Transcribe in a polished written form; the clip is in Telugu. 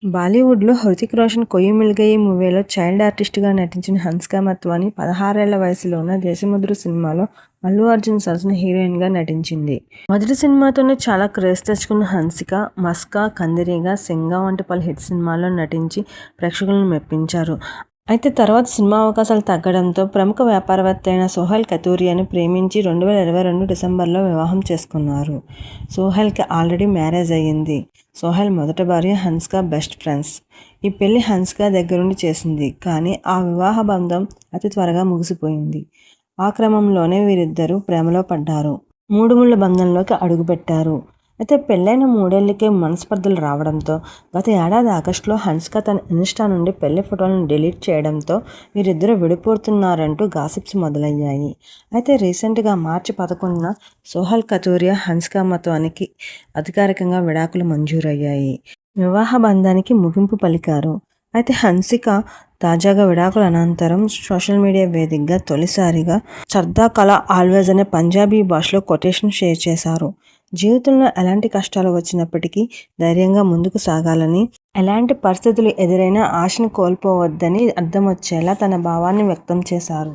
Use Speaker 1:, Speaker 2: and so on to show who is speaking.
Speaker 1: బాలీవుడ్లో హృతిక్ రోషన్ 'కోయి మిల్ గయి' మూవీలో చైల్డ్ ఆర్టిస్ట్గా నటించిన హన్సిక మత్వాని 16 ఏళ్ల వయసులోనే 'దేశముద్రు' సినిమాలో అల్లు అర్జున్ సరసన హీరోయిన్గా నటించింది. మొదటి సినిమాతోనే చాలా క్రేజ్ తెచ్చుకున్న హన్సిక 'మస్కా', 'కందిరీగ', 'సింగం' వంటి పలు హిట్ సినిమాల్లో నటించి ప్రేక్షకులను మెప్పించారు. అయితే తర్వాత సినిమా అవకాశాలు తగ్గడంతో ప్రముఖ వ్యాపారవేత్త అయిన సోహైల్ కతూరియాని ప్రేమించి 2022 డిసెంబర్లో వివాహం చేసుకున్నారు. సోహైల్కి ఆల్రెడీ మ్యారేజ్ అయ్యింది. సోహైల్ మొదటి భార్య హన్సిక బెస్ట్ ఫ్రెండ్స్. ఈ పెళ్లి హన్సిక దగ్గరుండి చేసింది. కానీ ఆ వివాహ బంధం అతి త్వరగా ముగిసిపోయింది. ఆ క్రమంలోనే వీరిద్దరూ ప్రేమలో పడ్డారు. మూడు ముళ్ల బంధంలోకి అడుగుపెట్టారు. అయితే పెళ్లైన 3 ఏళ్లకే మనస్పర్ధలు రావడంతో గత ఏడాది ఆగస్టులో హన్సిక తన ఇన్స్టా నుండి పెళ్లి ఫోటోలను డిలీట్ చేయడంతో వీరిద్దరూ విడిపోతున్నారంటూ గాసిప్స్ మొదలయ్యాయి. అయితే రీసెంట్గా మార్చి 11న సోహైల్ కతూరియా, హన్సిక మత్వానికి అధికారికంగా విడాకులు మంజూరయ్యాయి. వివాహ బంధానికి ముగింపు పలికారు. అయితే హన్సిక తాజాగా విడాకుల అనంతరం సోషల్ మీడియా వేదికగా తొలిసారిగా 'చర్దా కలా ఆల్వేజ్' అనే పంజాబీ భాషలో కొటేషన్ షేర్ చేశారు. జీవితంలో ఎలాంటి కష్టాలు వచ్చినప్పటికీ ధైర్యంగా ముందుకు సాగాలని, ఎలాంటి పరిస్థితులు ఎదురైనా ఆశను కోల్పోవద్దని అర్థమొచ్చేలా తన భావాన్ని వ్యక్తం చేశారు.